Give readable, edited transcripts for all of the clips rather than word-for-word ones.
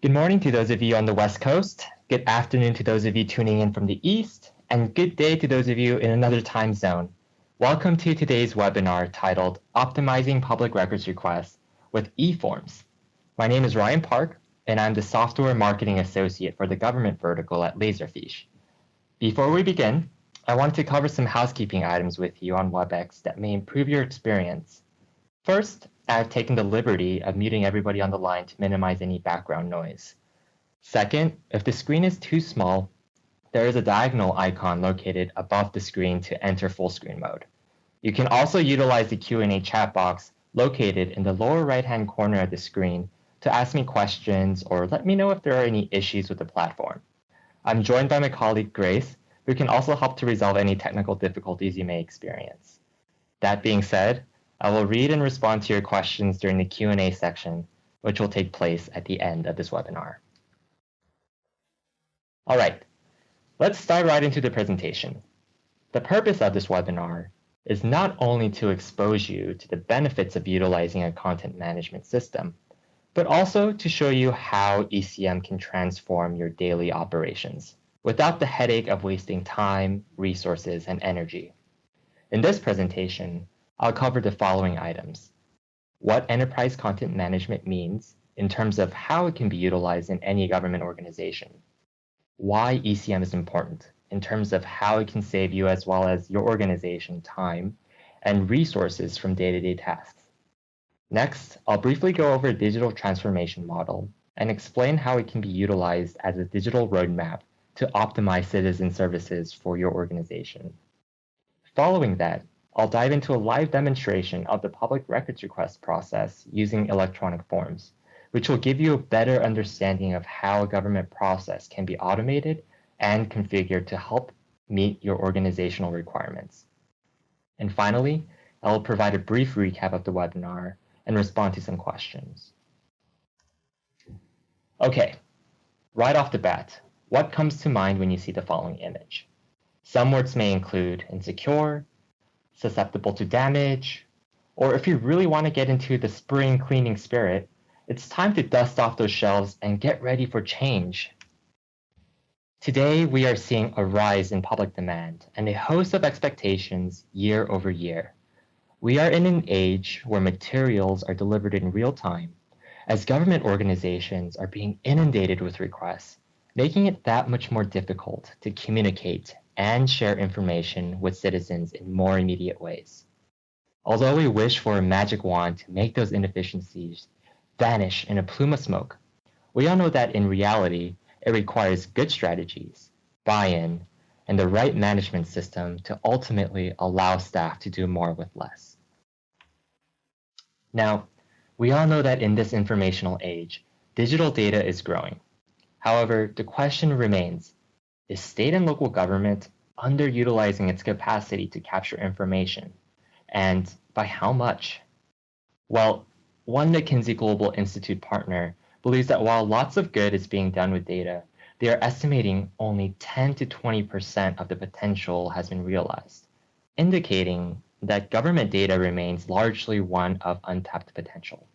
Good morning to those of you on the West Coast, good afternoon to those of you tuning in from the East, and good day to those of you in another time zone. Welcome to today's webinar titled Optimizing Public Records Requests with eForms. My name is Ryan Park, and I'm the Software Marketing Associate for the Government Vertical at Laserfiche. Before we begin, I want to cover some housekeeping items with you on WebEx that may improve your experience. First, I've taken the liberty of muting everybody on the line to minimize any background noise. Second, if the screen is too small, there is a diagonal icon located above the screen to enter full screen mode. You can also utilize the Q&A chat box located in the lower right-hand corner of the screen to ask me questions or let me know if there are any issues with the platform. I'm joined by my colleague Grace, who can also help to resolve any technical difficulties you may experience. That being said, I will read and respond to your questions during the Q&A section, which will take place at the end of this webinar. All right, let's dive right into the presentation. The purpose of this webinar is not only to expose you to the benefits of utilizing a content management system, but also to show you how ECM can transform your daily operations without the headache of wasting time, resources, and energy. In this presentation, I'll cover the following items: what enterprise content management means in terms of how it can be utilized in any government organization, why ECM is important in terms of how it can save you as well as your organization time and resources from day-to-day tasks. Next, I'll briefly go over a digital transformation model and explain how it can be utilized as a digital roadmap to optimize citizen services for your organization. Following that, I'll dive into a live demonstration of the public records request process using electronic forms, which will give you a better understanding of how a government process can be automated and configured to help meet your organizational requirements. And finally, I will provide a brief recap of the webinar and respond to some questions. Okay, right off the bat, what comes to mind when you see the following image? Some words may include insecure, susceptible to damage, or if you really want to get into the spring cleaning spirit, it's time to dust off those shelves and get ready for change. Today, we are seeing a rise in public demand and a host of expectations year over year. We are in an age where materials are delivered in real time, as government organizations are being inundated with requests, making it that much more difficult to communicate and share information with citizens in more immediate ways. Although we wish for a magic wand to make those inefficiencies vanish in a plume of smoke, we all know that in reality, it requires good strategies, buy-in, and the right management system to ultimately allow staff to do more with less. Now, we all know that in this informational age, digital data is growing. However, the question remains, is state and local government underutilizing its capacity to capture information? And by how much? Well, one McKinsey Global Institute partner believes that while lots of good is being done with data, they are estimating only 10 to 20% of the potential has been realized, indicating that government data remains largely one of untapped potential.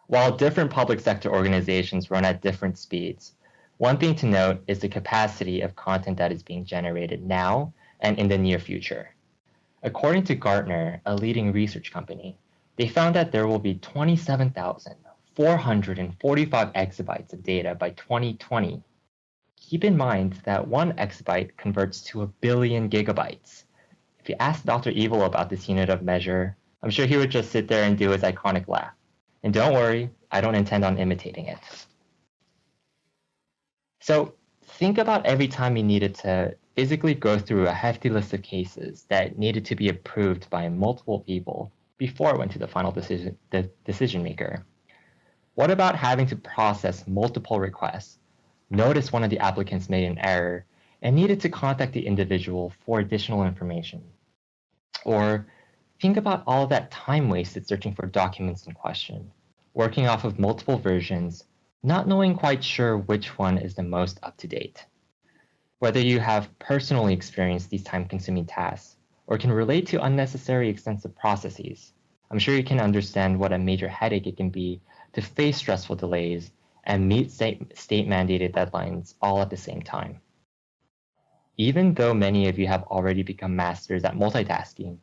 While different public sector organizations run at different speeds, one thing to note is the capacity of content that is being generated now and in the near future. According to Gartner, a leading research company, they found that there will be 27,445 exabytes of data by 2020. Keep in mind that 1 exabyte converts to 1 billion gigabytes. If you ask Dr. Evil about this unit of measure, I'm sure he would just sit there and do his iconic laugh. And don't worry, I don't intend on imitating it. So think about every time you needed to physically go through a hefty list of cases that needed to be approved by multiple people before it went to the final decision maker. What about having to process multiple requests, notice one of the applicants made an error, and needed to contact the individual for additional information? Or think about all of that time wasted searching for documents in question, working off of multiple versions, not knowing quite sure which one is the most up-to-date. Whether you have personally experienced these time-consuming tasks or can relate to unnecessary extensive processes, I'm sure you can understand what a major headache it can be to face stressful delays and meet state-mandated deadlines all at the same time. Even though many of you have already become masters at multitasking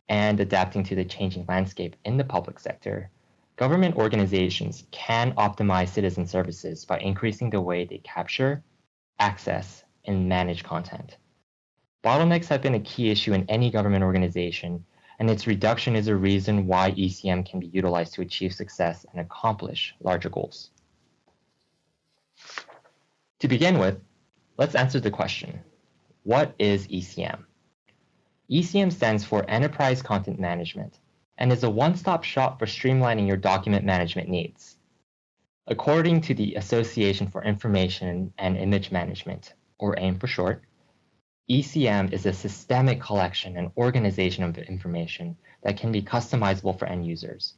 and adapting to the changing landscape in the public sector, government organizations can optimize citizen services by increasing the way they capture, access, and manage content. Bottlenecks have been a key issue in any government organization, and its reduction is a reason why ECM can be utilized to achieve success and accomplish larger goals. To begin with, let's answer the question, what is ECM? ECM stands for Enterprise Content Management and is a one-stop shop for streamlining your document management needs. According to the Association for Information and Image Management, or AIM for short, ECM is a systemic collection and organization of information that can be customizable for end users.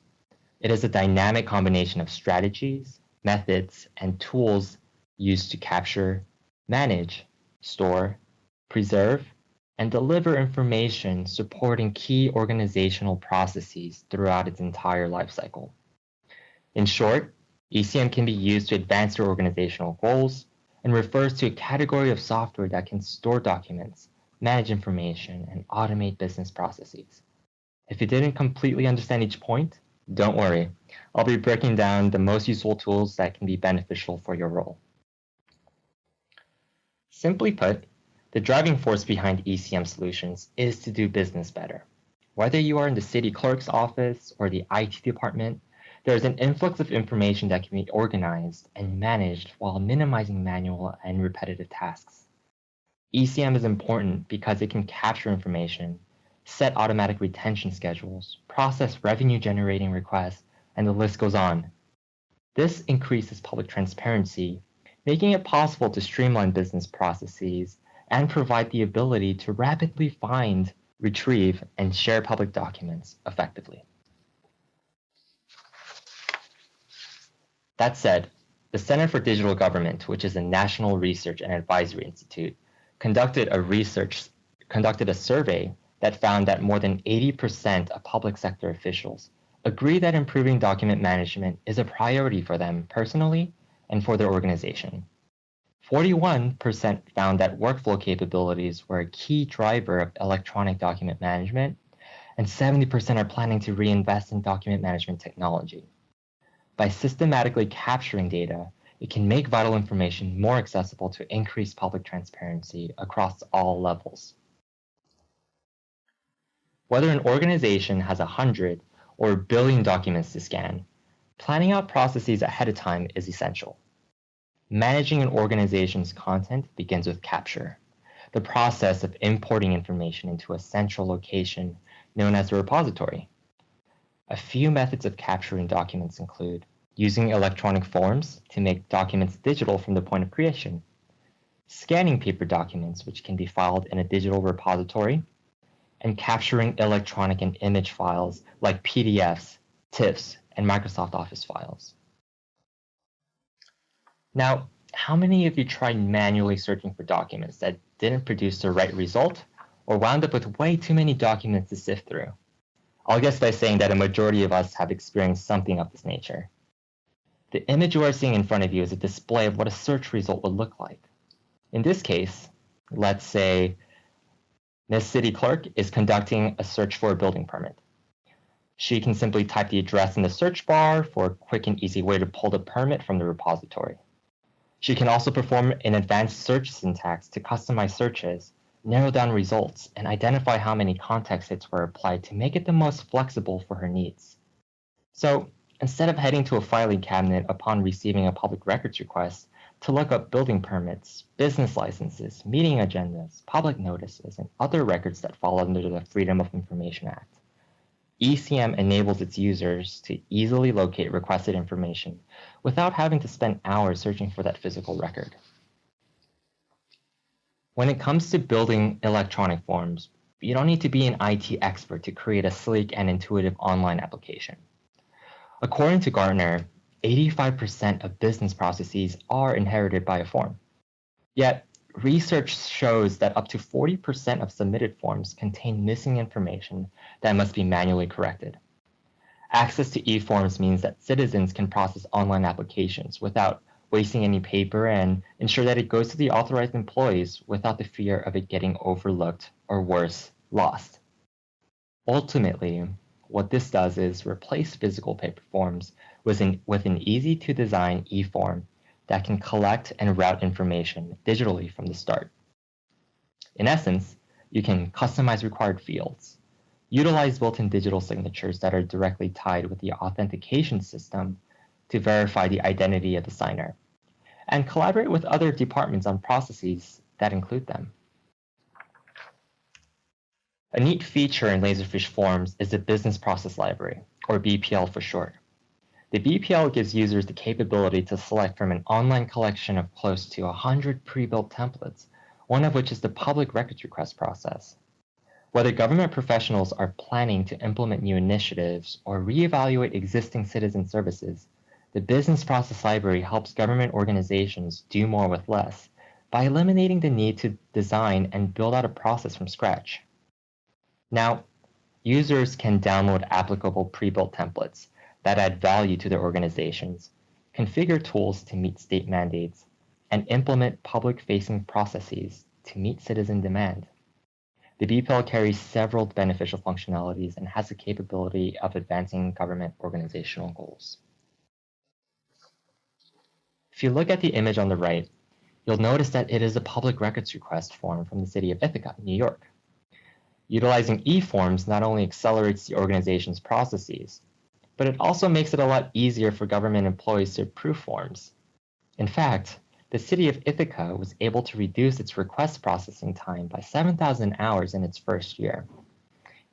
It is a dynamic combination of strategies, methods, and tools used to capture, manage, store, preserve, and deliver information supporting key organizational processes throughout its entire lifecycle. In short, ECM can be used to advance your organizational goals and refers to a category of software that can store documents, manage information, and automate business processes. If you didn't completely understand each point, don't worry. I'll be breaking down the most useful tools that can be beneficial for your role. Simply put, the driving force behind ECM solutions is to do business better. Whether you are in the city clerk's office or the IT department, there is an influx of information that can be organized and managed while minimizing manual and repetitive tasks. ECM is important because it can capture information, set automatic retention schedules, process revenue-generating requests, and the list goes on. This increases public transparency, making it possible to streamline business processes and provide the ability to rapidly find, retrieve, and share public documents effectively. That said, the Center for Digital Government, which is a national research and advisory institute, conducted a survey that found that more than 80% of public sector officials agree that improving document management is a priority for them personally and for their organization. 41% found that workflow capabilities were a key driver of electronic document management, and 70% are planning to reinvest in document management technology. By systematically capturing data, it can make vital information more accessible to increase public transparency across all levels. Whether an organization has 100 or a billion documents to scan, planning out processes ahead of time is essential. Managing an organization's content begins with capture, the process of importing information into a central location known as a repository. A few methods of capturing documents include using electronic forms to make documents digital from the point of creation, scanning paper documents which can be filed in a digital repository, and capturing electronic and image files like PDFs, TIFFs, and Microsoft Office files. Now, how many of you tried manually searching for documents that didn't produce the right result or wound up with way too many documents to sift through? I'll guess by saying that a majority of us have experienced something of this nature. The image you are seeing in front of you is a display of what a search result would look like. In this case, let's say Ms. City Clerk is conducting a search for a building permit. She can simply type the address in the search bar for a quick and easy way to pull the permit from the repository. She can also perform an advanced search syntax to customize searches, narrow down results, and identify how many context hits were applied to make it the most flexible for her needs. So instead of heading to a filing cabinet upon receiving a public records request to look up building permits, business licenses, meeting agendas, public notices, and other records that fall under the Freedom of Information Act, ECM enables its users to easily locate requested information without having to spend hours searching for that physical record. When it comes to building electronic forms, you don't need to be an IT expert to create a sleek and intuitive online application. According to Gartner, 85% of business processes are inherited by a form. Yet, research shows that up to 40% of submitted forms contain missing information that must be manually corrected. Access to e-forms means that citizens can process online applications without wasting any paper and ensure that it goes to the authorized employees without the fear of it getting overlooked or worse, lost. Ultimately, what this does is replace physical paper forms with an easy-to-design e-form that can collect and route information digitally from the start. In essence, you can customize required fields, utilize built-in digital signatures that are directly tied with the authentication system to verify the identity of the signer, and collaborate with other departments on processes that include them. A neat feature in Laserfiche Forms is the Business Process Library, or BPL for short. The BPL gives users the capability to select from an online collection of close to 100 pre-built templates, one of which is the public records request process. Whether government professionals are planning to implement new initiatives or reevaluate existing citizen services, the Business Process Library helps government organizations do more with less by eliminating the need to design and build out a process from scratch. Now, users can download applicable pre-built templates that add value to their organizations, configure tools to meet state mandates, and implement public-facing processes to meet citizen demand. The BPL carries several beneficial functionalities and has the capability of advancing government organizational goals. If you look at the image on the right, you'll notice that it is a public records request form from the city of Ithaca, New York. Utilizing e-forms not only accelerates the organization's processes, but it also makes it a lot easier for government employees to approve forms. In fact, the city of Ithaca was able to reduce its request processing time by 7,000 hours in its first year.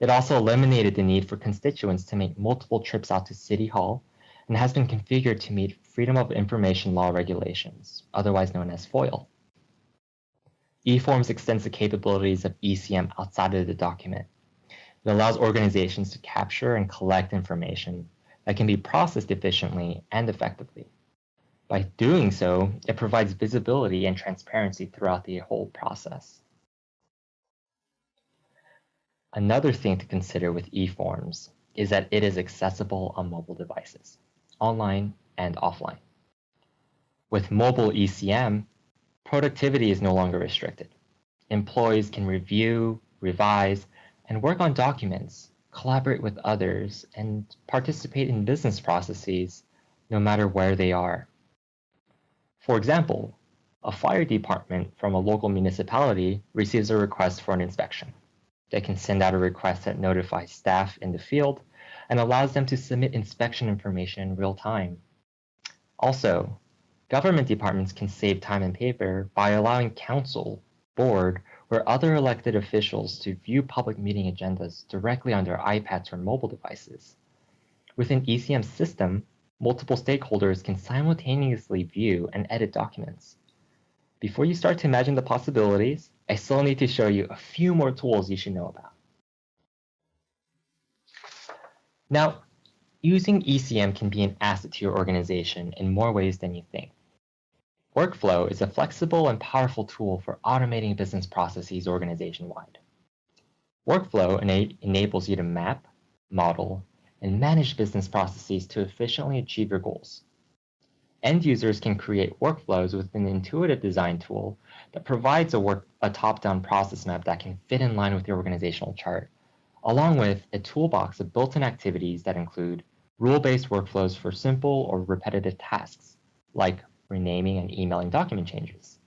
It also eliminated the need for constituents to make multiple trips out to City Hall and has been configured to meet Freedom of Information Law regulations, otherwise known as FOIL. eForms extends the capabilities of ECM outside of the document. It allows organizations to capture and collect information that can be processed efficiently and effectively. By doing so, it provides visibility and transparency throughout the whole process. Another thing to consider with eForms is that it is accessible on mobile devices, online and offline. With mobile ECM, productivity is no longer restricted. Employees can review, revise, and work on documents, collaborate with others, and participate in business processes no matter where they are. For example, a fire department from a local municipality receives a request for an inspection. They can send out a request that notifies staff in the field and allows them to submit inspection information in real time. Also, government departments can save time and paper by allowing council, board, or other elected officials to view public meeting agendas directly on their iPads or mobile devices. Within ECM's system, multiple stakeholders can simultaneously view and edit documents. Before you start to imagine the possibilities, I still need to show you a few more tools you should know about. Now, using ECM can be an asset to your organization in more ways than you think. Workflow is a flexible and powerful tool for automating business processes organization-wide. Workflow enables you to map, model, and manage business processes to efficiently achieve your goals. End users can create workflows with an intuitive design tool that provides a top-down process map that can fit in line with your organizational chart, along with a toolbox of built-in activities that include rule-based workflows for simple or repetitive tasks, like renaming and emailing document changes.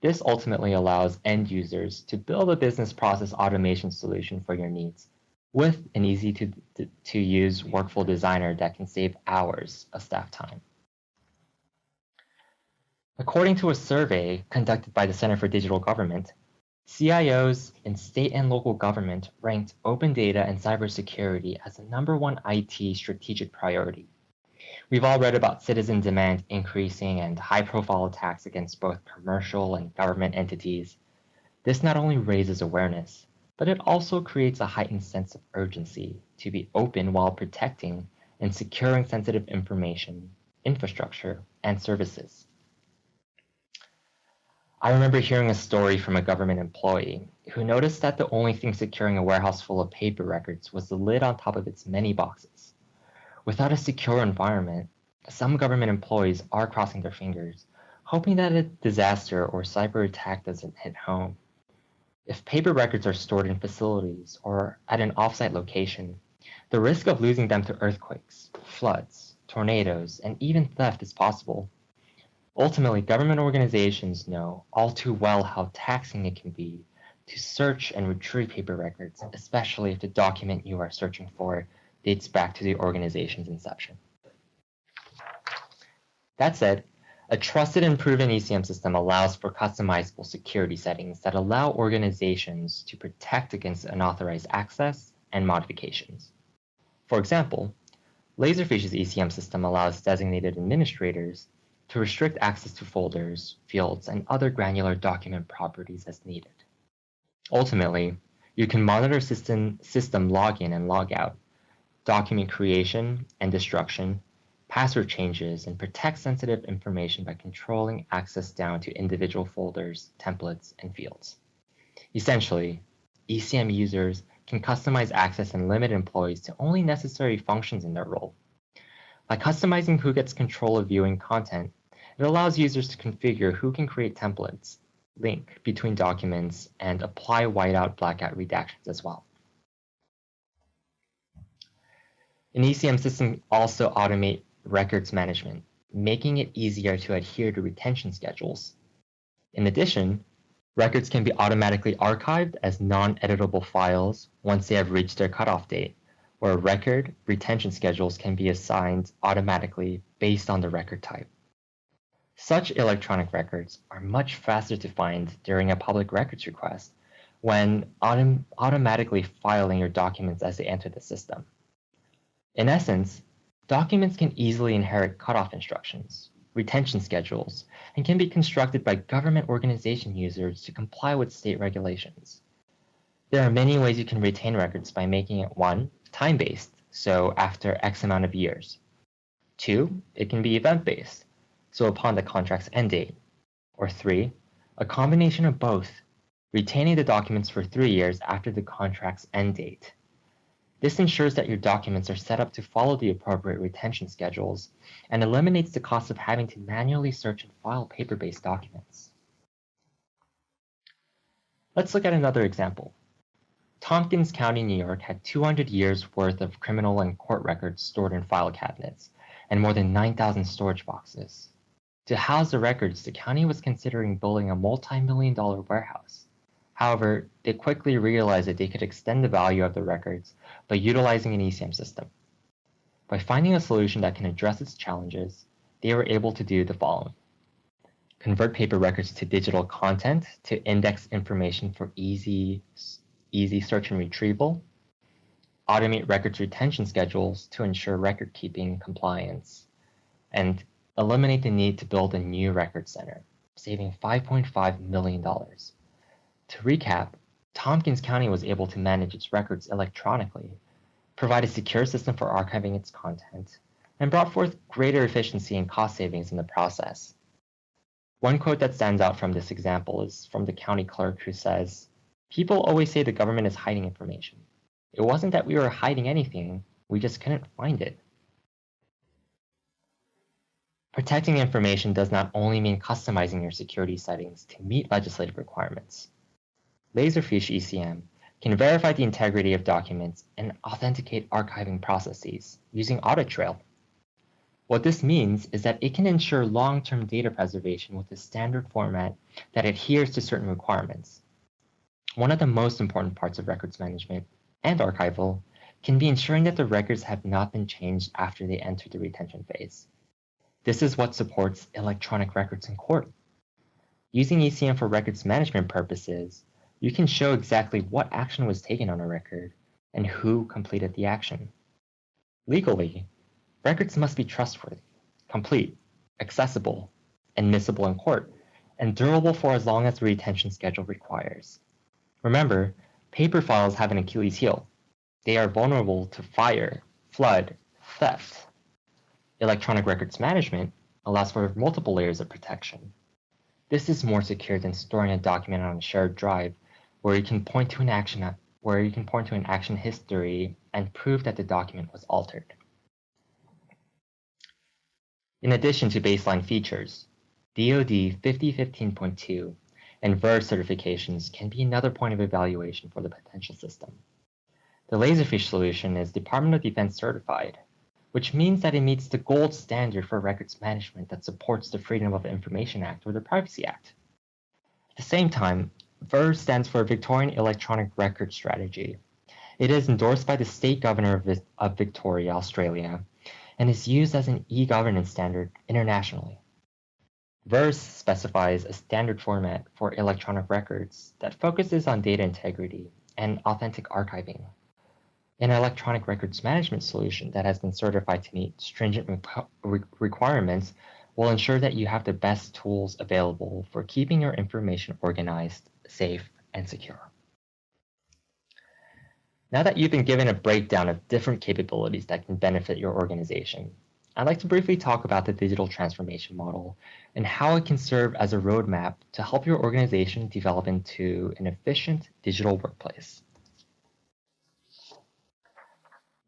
This ultimately allows end users to build a business process automation solution for your needs with an easy-to-use workflow designer that can save hours of staff time. According to a survey conducted by the Center for Digital Government, CIOs in state and local government ranked open data and cybersecurity as the #1 IT strategic priority. We've all read about citizen demand increasing and high-profile attacks against both commercial and government entities. This not only raises awareness, but it also creates a heightened sense of urgency to be open while protecting and securing sensitive information, infrastructure, and services. I remember hearing a story from a government employee who noticed that the only thing securing a warehouse full of paper records was the lid on top of its many boxes. Without a secure environment, some government employees are crossing their fingers, hoping that a disaster or cyber attack doesn't hit home. If paper records are stored in facilities or at an offsite location, the risk of losing them to earthquakes, floods, tornadoes, and even theft is possible. Ultimately, government organizations know all too well how taxing it can be to search and retrieve paper records, especially if the document you are searching for dates back to the organization's inception. That said, a trusted and proven ECM system allows for customizable security settings that allow organizations to protect against unauthorized access and modifications. For example, Laserfiche's ECM system allows designated administrators to restrict access to folders, fields, and other granular document properties as needed. Ultimately, you can monitor system login and logout, document creation and destruction, password changes, and protect sensitive information by controlling access down to individual folders, templates, and fields. Essentially, ECM users can customize access and limit employees to only necessary functions in their role. By customizing who gets control of viewing content, it allows users to configure who can create templates, link between documents, and apply whiteout blackout redactions as well. An ECM system also automates records management, making it easier to adhere to retention schedules. In addition, records can be automatically archived as non-editable files once they have reached their cutoff date, where record retention schedules can be assigned automatically based on the record type. Such electronic records are much faster to find during a public records request when automatically filing your documents as they enter the system. In essence, documents can easily inherit cutoff instructions, retention schedules, and can be constructed by government organization users to comply with state regulations. There are many ways you can retain records by making it 1, time-based, so after X amount of years. 2, it can be event-based, so upon the contract's end date. Or 3, a combination of both, retaining the documents for 3 years after the contract's end date. This ensures that your documents are set up to follow the appropriate retention schedules and eliminates the cost of having to manually search and file paper-based documents. Let's look at another example. Tompkins County, New York had 200 years worth of criminal and court records stored in file cabinets and more than 9,000 storage boxes. To house the records, the county was considering building a multi-million-dollar warehouse. However, they quickly realized that they could extend the value of the records by utilizing an ECM system. By finding a solution that can address its challenges, they were able to do the following: convert paper records to digital content to index information for easy search and retrieval, automate records retention schedules to ensure record keeping compliance, and eliminate the need to build a new record center, saving $5.5 million. To recap, Tompkins County was able to manage its records electronically, provide a secure system for archiving its content, and brought forth greater efficiency and cost savings in the process. One quote that stands out from this example is from the county clerk who says, "People always say the government is hiding information. It wasn't that we were hiding anything, we just couldn't find it." Protecting information does not only mean customizing your security settings to meet legislative requirements. Laserfiche ECM can verify the integrity of documents and authenticate archiving processes using Audit Trail. What this means is that it can ensure long-term data preservation with a standard format that adheres to certain requirements. One of the most important parts of records management and archival can be ensuring that the records have not been changed after they enter the retention phase. This is what supports electronic records in court. Using ECM for records management purposes, you can show exactly what action was taken on a record and who completed the action. Legally, records must be trustworthy, complete, accessible, admissible in court, and durable for as long as the retention schedule requires. Remember, paper files have an Achilles heel. They are vulnerable to fire, flood, theft. Electronic records management allows for multiple layers of protection. This is more secure than storing a document on a shared drive where you can point to an action history and prove that the document was altered. In addition to baseline features, DoD 5015.2 and VERS certifications can be another point of evaluation for the potential system. The Laserfiche solution is Department of Defense certified, which means that it meets the gold standard for records management that supports the Freedom of Information Act or the Privacy Act. At the same time, VERS stands for Victorian Electronic Record Strategy. It is endorsed by the State Governor of Victoria, Australia, and is used as an e-governance standard internationally. VERS specifies a standard format for electronic records that focuses on data integrity and authentic archiving. An electronic records management solution that has been certified to meet stringent requirements will ensure that you have the best tools available for keeping your information organized, safe, and secure. Now that you've been given a breakdown of different capabilities that can benefit your organization, I'd like to briefly talk about the digital transformation model and how it can serve as a roadmap to help your organization develop into an efficient digital workplace.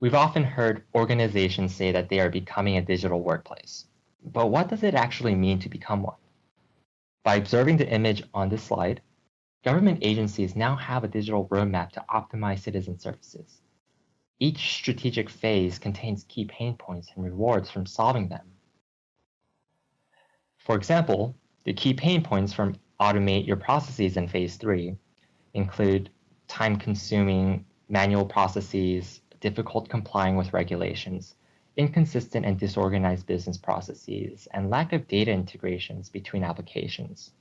We've often heard organizations say that they are becoming a digital workplace, but what does it actually mean to become one? By observing the image on this slide, government agencies now have a digital roadmap to optimize citizen services. Each strategic phase contains key pain points and rewards from solving them. For example, the key pain points from automate your processes in phase 3 include time-consuming manual processes, difficult complying with regulations, inconsistent and disorganized business processes, and lack of data integrations between applications.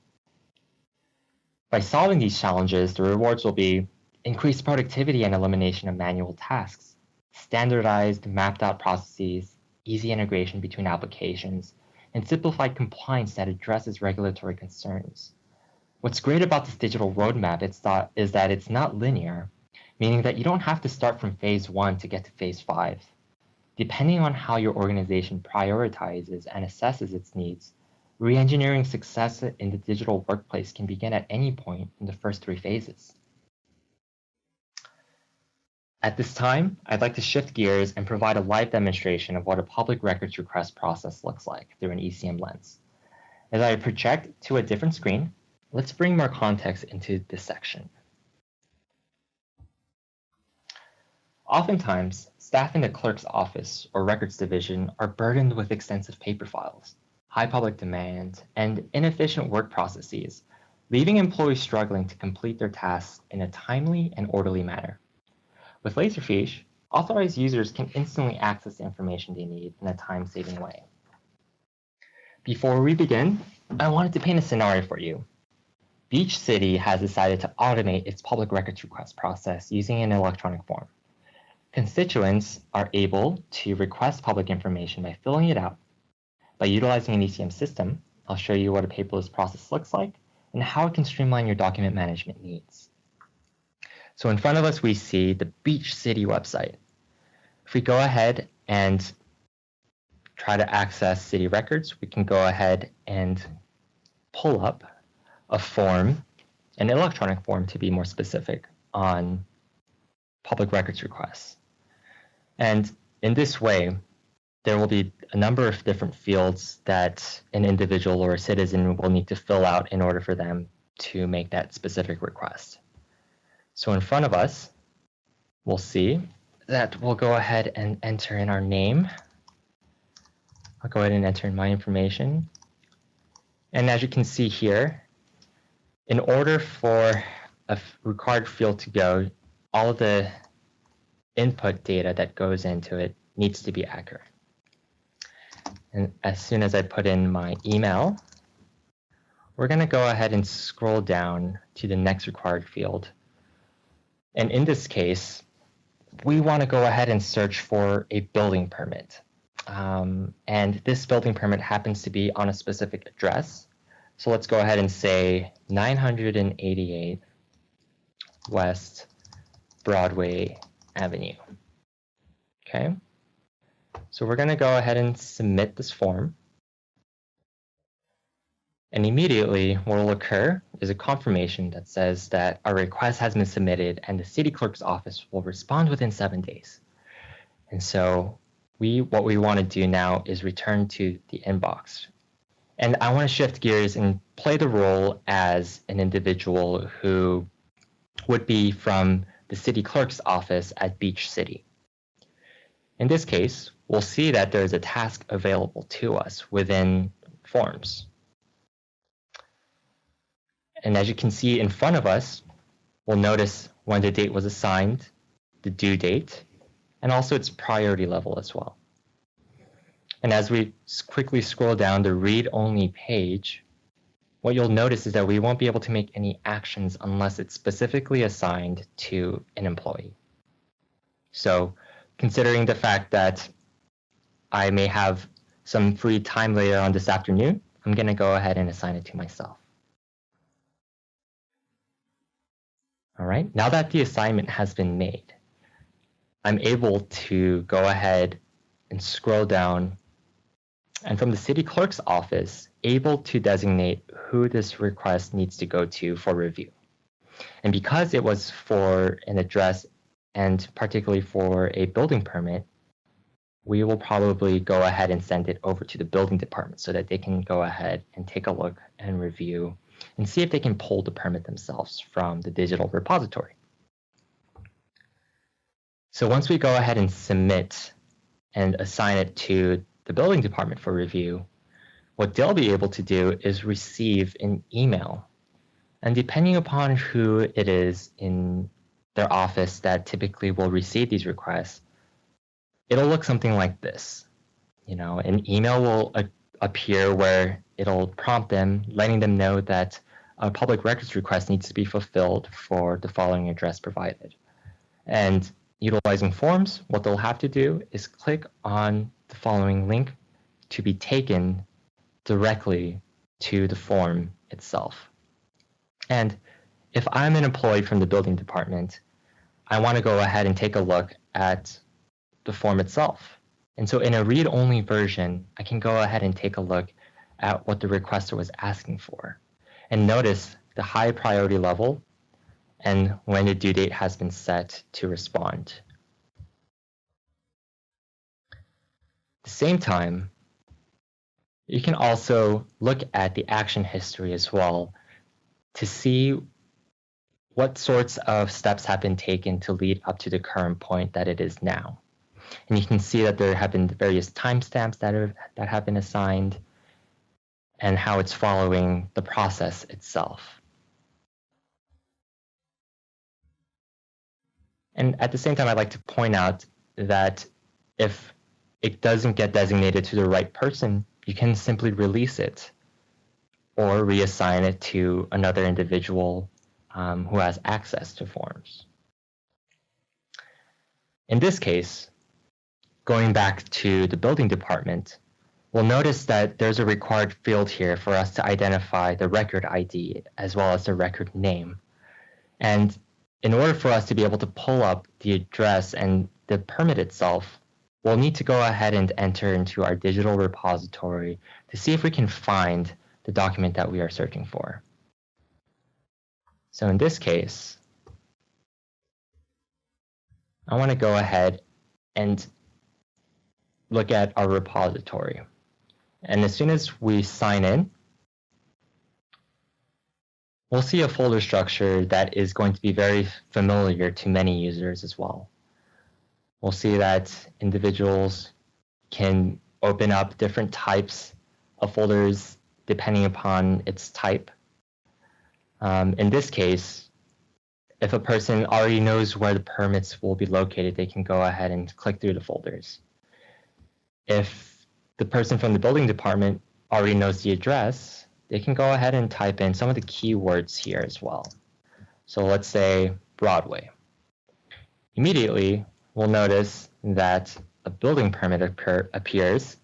By solving these challenges, the rewards will be increased productivity and elimination of manual tasks, standardized, mapped out processes, easy integration between applications, and simplified compliance that addresses regulatory concerns. What's great about this digital roadmap is that it's not linear, meaning that you don't have to start from phase 1 to get to phase 5. Depending on how your organization prioritizes and assesses its needs, re-engineering success in the digital workplace can begin at any point in the first 3 phases. At this time, I'd like to shift gears and provide a live demonstration of what a public records request process looks like through an ECM lens. As I project to a different screen, let's bring more context into this section. Oftentimes, staff in the clerk's office or records division are burdened with extensive paper files, high public demand, and inefficient work processes, leaving employees struggling to complete their tasks in a timely and orderly manner. With Laserfiche, authorized users can instantly access the information they need in a time-saving way. Before we begin, I wanted to paint a scenario for you. Beach City has decided to automate its public records request process using an electronic form. Constituents are able to request public information by filling it out. By utilizing an ECM system, I'll show you what a paperless process looks like and how it can streamline your document management needs. So in front of us, we see the Beach City website. If we go ahead and try to access city records, we can go ahead and pull up a form, an electronic form to be more specific, on public records requests. And in this way, there will be a number of different fields that an individual or a citizen will need to fill out in order for them to make that specific request. So in front of us, we'll see that we'll go ahead and enter in our name. I'll go ahead and enter in my information. And as you can see here, in order for a required field to go, all of the input data that goes into it needs to be accurate. And as soon as I put in my email, we're going to go ahead and scroll down to the next required field. And in this case, we want to go ahead and search for a building permit. And this building permit happens to be on a specific address. So let's go ahead and say 988 West Broadway Avenue. Okay. So we're going to go ahead and submit this form. And immediately what will occur is a confirmation that says that our request has been submitted and the city clerk's office will respond within 7 days. And so what we want to do now is return to the inbox. And I want to shift gears and play the role as an individual who would be from the city clerk's office at Beach City. In this case, we'll see that there's a task available to us within Forms. And as you can see in front of us, we'll notice when the date was assigned, the due date, and also its priority level as well. And as we quickly scroll down the read-only page, what you'll notice is that we won't be able to make any actions unless it's specifically assigned to an employee. So considering the fact that I may have some free time later on this afternoon, I'm going to go ahead and assign it to myself. All right, now that the assignment has been made, I'm able to go ahead and scroll down, and from the city clerk's office, able to designate who this request needs to go to for review. And because it was for an address and particularly for a building permit, we will probably go ahead and send it over to the building department so that they can go ahead and take a look and review and see if they can pull the permit themselves from the digital repository. So once we go ahead and submit and assign it to the building department for review, what they'll be able to do is receive an email. And depending upon who it is in their office that typically will receive these requests, it'll look something like this. You know, an email will appear where it'll prompt them, letting them know that a public records request needs to be fulfilled for the following address provided. And utilizing Forms, what they'll have to do is click on the following link to be taken directly to the form itself. And if I'm an employee from the building department, I want to go ahead and take a look at the form itself. And so in a read-only version, I can go ahead and take a look at what the requester was asking for. And notice the high priority level and when the due date has been set to respond. At the same time, you can also look at the action history as well to see what sorts of steps have been taken to lead up to the current point that it is now. And you can see that there have been various timestamps that have been assigned and how it's following the process itself. And at the same time, I'd like to point out that if it doesn't get designated to the right person, you can simply release it or reassign it to another individual who has access to forms. In this case, going back to the building department, we'll notice that there's a required field here for us to identify the record ID as well as the record name. And in order for us to be able to pull up the address and the permit itself, we'll need to go ahead and enter into our digital repository to see if we can find the document that we are searching for. So in this case, I want to go ahead and look at our repository. And as soon as we sign in, we'll see a folder structure that is going to be very familiar to many users as well. We'll see that individuals can open up different types of folders depending upon its type. In this case, if a person already knows where the permits will be located, they can go ahead and click through the folders. If the person from the building department already knows the address, they can go ahead and type in some of the keywords here as well. So let's say Broadway. Immediately, we'll notice that a building permit appears,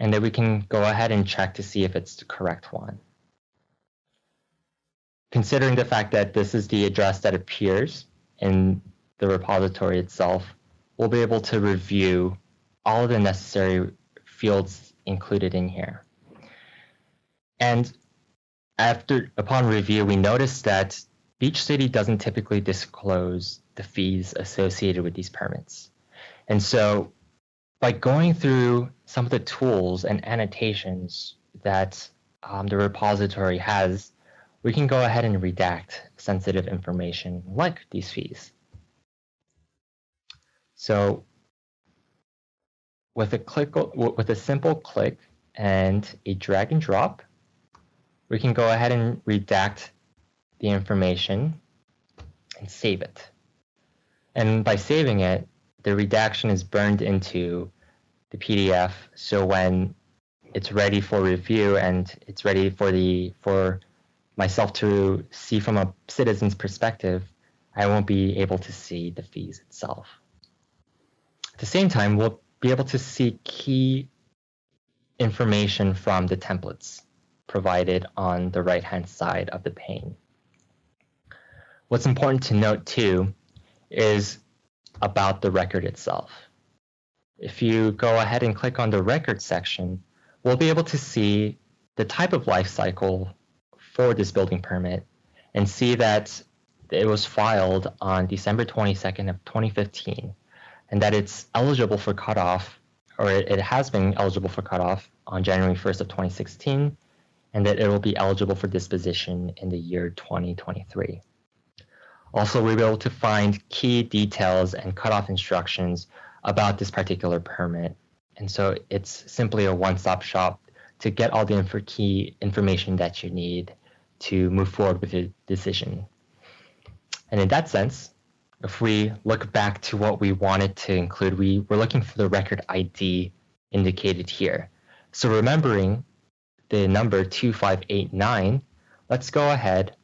and then we can go ahead and check to see if it's the correct one. Considering the fact that this is the address that appears in the repository itself, we'll be able to review all of the necessary fields included in here. And upon review, we notice that each city doesn't typically disclose the fees associated with these permits. And so by going through some of the tools and annotations that the repository has, we can go ahead and redact sensitive information like these fees. So with a simple click and a drag and drop, we can go ahead and redact the information and save it. And by saving it, the redaction is burned into the PDF. So when it's ready for review and it's ready for myself to see from a citizen's perspective, I won't be able to see the fees itself. At the same time, we'll be able to see key information from the templates provided on the right-hand side of the pane. What's important to note too is about the record itself. If you go ahead and click on the record section, we'll be able to see the type of life cycle for this building permit and see that it was filed on December 22nd of 2015 and that it's eligible for cutoff, or it has been eligible for cutoff on January 1st of 2016, and that it will be eligible for disposition in the year 2023. Also, we'll be able to find key details and cutoff instructions about this particular permit. And so it's simply a one-stop shop to get all the key information that you need to move forward with your decision. And in that sense, if we look back to what we wanted to include, we were looking for the record ID indicated here. So remembering the number 2589, let's go ahead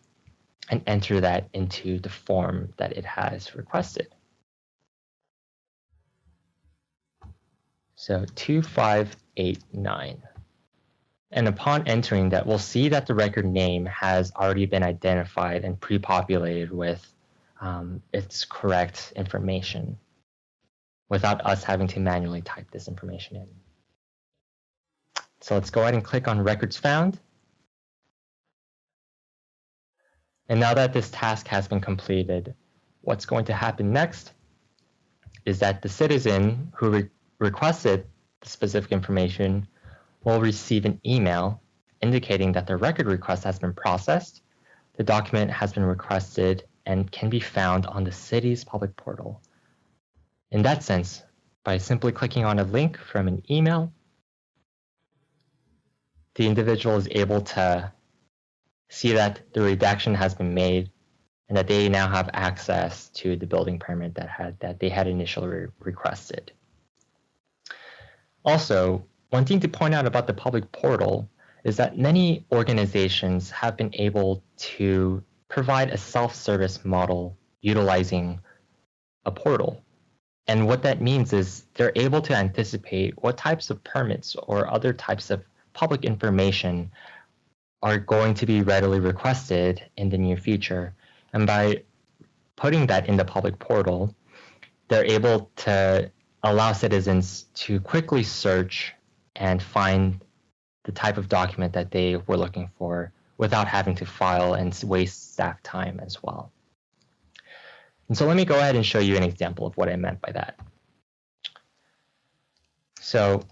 and enter that into the form that it has requested. So 2589. And upon entering that, we'll see that the record name has already been identified and pre-populated with its correct information without us having to manually type this information in. So let's go ahead and click on Records Found. And now that this task has been completed, what's going to happen next is that the citizen who requested the specific information will receive an email indicating that the record request has been processed, the document has been requested, and can be found on the city's public portal. In that sense, by simply clicking on a link from an email, the individual is able to see that the redaction has been made and that they now have access to the building permit that they had initially requested. Also, one thing to point out about the public portal is that many organizations have been able to provide a self-service model utilizing a portal. And what that means is they're able to anticipate what types of permits or other types of public information are going to be readily requested in the near future. And by putting that in the public portal, they're able to allow citizens to quickly search and find the type of document that they were looking for without having to file and waste staff time as well. And so let me go ahead and show you an example of what I meant by that. So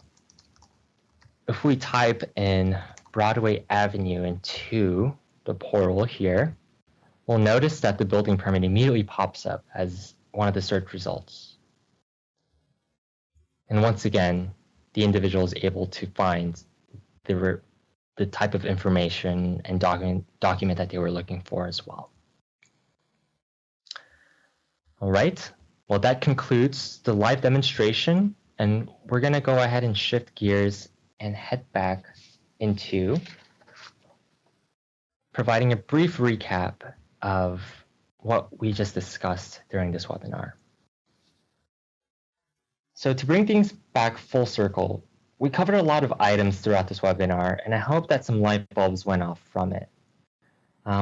if we type in Broadway Avenue into the portal here, we'll notice that the building permit immediately pops up as one of the search results. And once again, the individual is able to find the type of information and document that they were looking for as well. All right, well, that concludes the live demonstration, and we're gonna go ahead and shift gears and head back into providing a brief recap of what we just discussed during this webinar. So to bring things back full circle, we covered a lot of items throughout this webinar, and I hope that some light bulbs went off from it.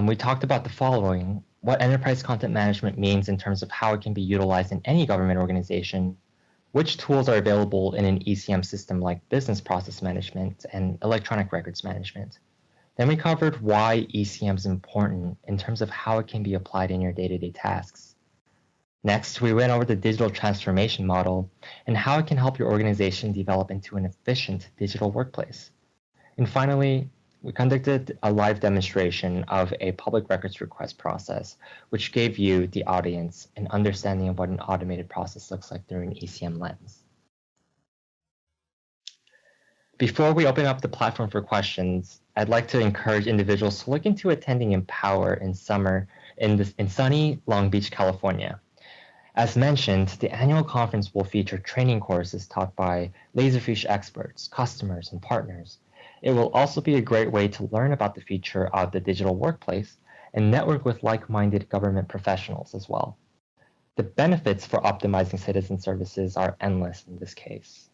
We talked about the following: what enterprise content management means in terms of how it can be utilized in any government organization, which tools are available in an ECM system like business process management and electronic records management, Then we covered why ECM is important in terms of how it can be applied in your day-to-day tasks. Next, we went over the digital transformation model and how it can help your organization develop into an efficient digital workplace. And finally, we conducted a live demonstration of a public records request process, which gave you, the audience, an understanding of what an automated process looks like through an ECM lens. Before we open up the platform for questions, I'd like to encourage individuals to look into attending Empower in summer in sunny Long Beach, California. As mentioned, the annual conference will feature training courses taught by Laserfiche experts, customers, and partners. It will also be a great way to learn about the future of the digital workplace and network with like-minded government professionals as well. The benefits for optimizing citizen services are endless in this case.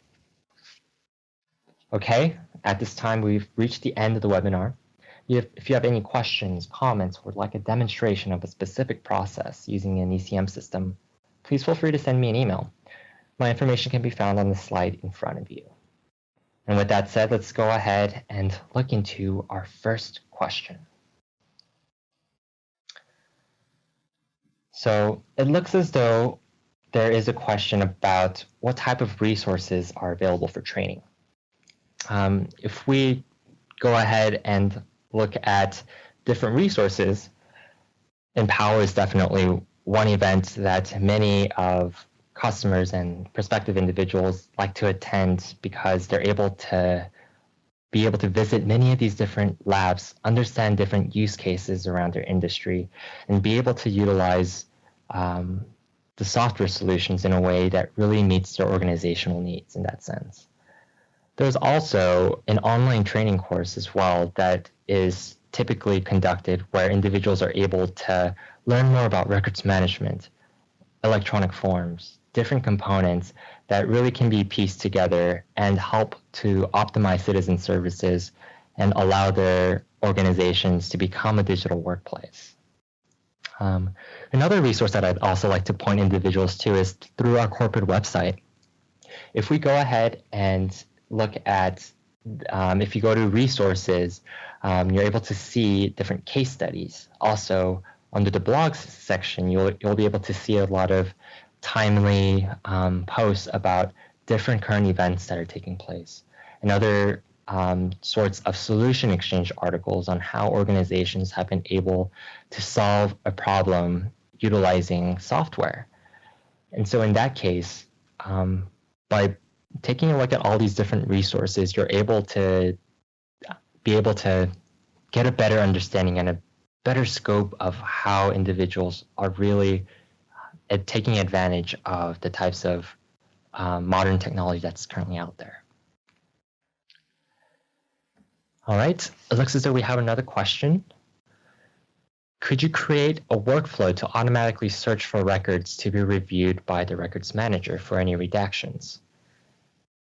Okay, at this time, we've reached the end of the webinar. If you have any questions, comments, or would like a demonstration of a specific process using an ECM system, please feel free to send me an email. My information can be found on the slide in front of you. And with that said, let's go ahead and look into our first question. So it looks as though there is a question about what type of resources are available for training. If we go ahead and look at different resources, Empower is definitely one event that many of customers and prospective individuals like to attend because they're able to visit many of these different labs, understand different use cases around their industry, and be able to utilize the software solutions in a way that really meets their organizational needs in that sense. There's also an online training course as well that is typically conducted where individuals are able to learn more about records management, electronic forms, different components that really can be pieced together and help to optimize citizen services and allow their organizations to become a digital workplace. Another resource that I'd also like to point individuals to is through our corporate website. If we go ahead and look at, if you go to resources, you're able to see different case studies. Also, under the blogs section, you'll be able to see a lot of timely posts about different current events that are taking place, and other sorts of solution exchange articles on how organizations have been able to solve a problem utilizing software. And so in that case, by taking a look at all these different resources, you're able to get a better understanding and a better scope of how individuals are really taking advantage of the types of modern technology that's currently out there. All right, it looks as though we have another question. Could you create a workflow to automatically search for records to be reviewed by the records manager for any redactions?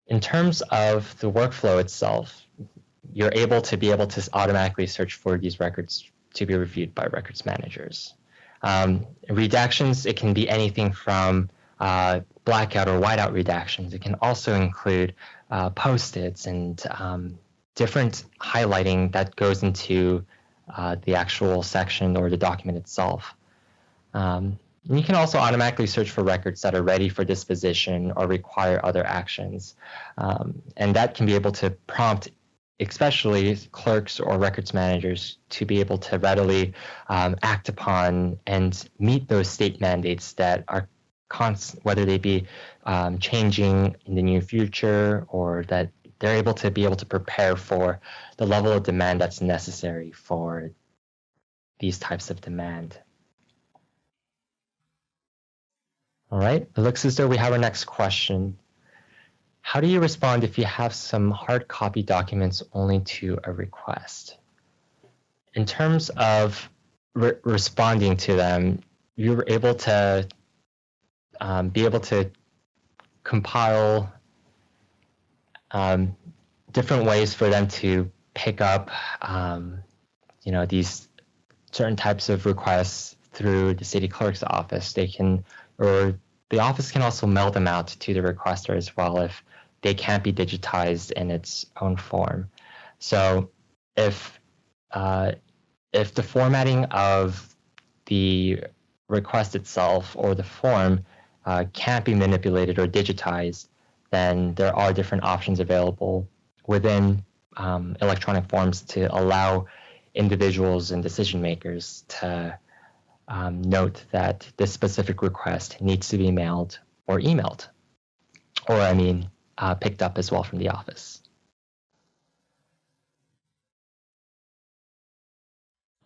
In terms of the workflow itself, you're able to automatically search for these records to be reviewed by records managers. Redactions, it can be anything from blackout or whiteout redactions. It can also include post-its and different highlighting that goes into the actual section or the document itself. You can also automatically search for records that are ready for disposition or require other actions. And that can be able to prompt especially clerks or records managers to be able to readily act upon and meet those state mandates that are whether they be changing in the near future, or that they're able to prepare for the level of demand that's necessary for these types of demand. All right, it looks as though we have our next question. How do you respond if you have some hard copy documents only to a request? In terms of responding to them, you're able to be able to compile different ways for them to pick up these certain types of requests through the city clerk's office. Or the office can also mail them out to the requester as well if they can't be digitized in its own form. So if if the formatting of the request itself or the form can't be manipulated or digitized, then there are different options available within electronic forms to allow individuals and decision makers to note that this specific request needs to be mailed or emailed, or picked up as well from the office.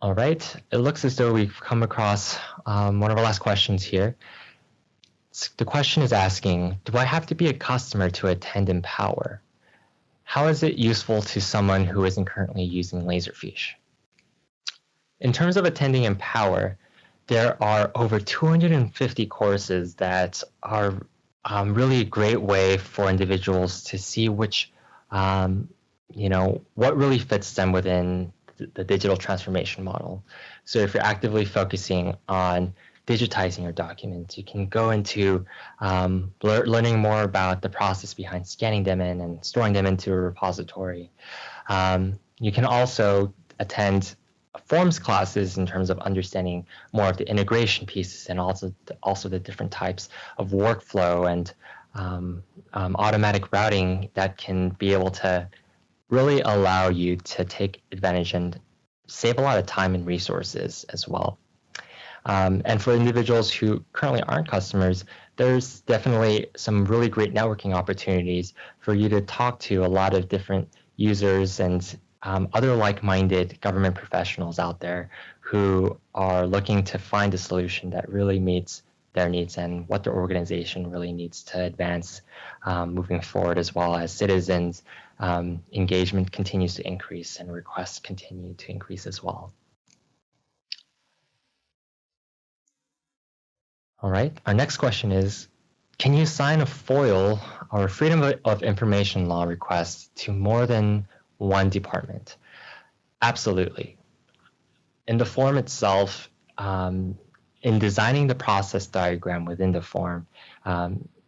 All right, it looks as though we've come across one of our last questions here. The question is asking, do I have to be a customer to attend Empower? How is it useful to someone who isn't currently using Laserfiche? In terms of attending Empower, there are over 250 courses that are really a great way for individuals to see which, what really fits them within the digital transformation model. So if you're actively focusing on digitizing your documents, you can go into learning more about the process behind scanning them in and storing them into a repository. You can also attend forms classes in terms of understanding more of the integration pieces and also the different types of workflow and automatic routing that can be able to really allow you to take advantage and save a lot of time and resources as well. And for individuals who currently aren't customers, there's definitely some really great networking opportunities for you to talk to a lot of different users and other like-minded government professionals out there who are looking to find a solution that really meets their needs and what their organization really needs to advance moving forward, as well as citizens' engagement continues to increase and requests continue to increase as well. All right, our next question is, can you assign a FOIL or Freedom of Information Law request to more than one department? Absolutely. In the form itself, in designing the process diagram within the form,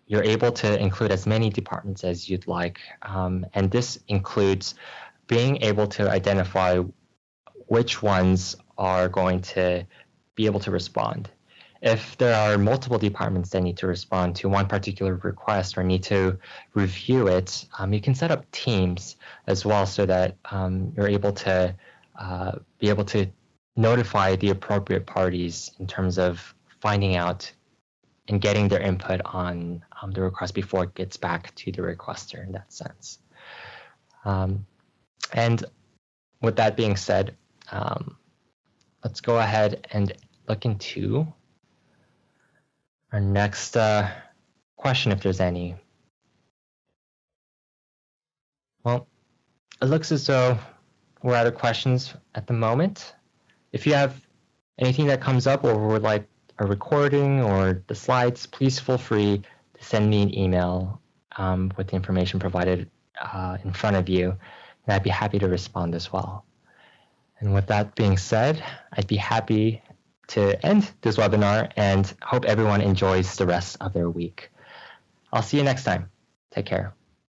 you're able to include as many departments as you'd like. And this includes being able to identify which ones are going to be able to respond. If there are multiple departments that need to respond to one particular request or need to review it, you can set up teams as well so that you're able to be able to notify the appropriate parties in terms of finding out and getting their input on the request before it gets back to the requester in that sense. And with that being said, let's go ahead and look into our next question, if there's any. Well, it looks as though we're out of questions at the moment. If you have anything that comes up or would like a recording or the slides, please feel free to send me an email with the information provided in front of you, and I'd be happy to respond as well. And with that being said, I'd be happy to end this webinar and hope everyone enjoys the rest of their week. I'll see you next time. Take care.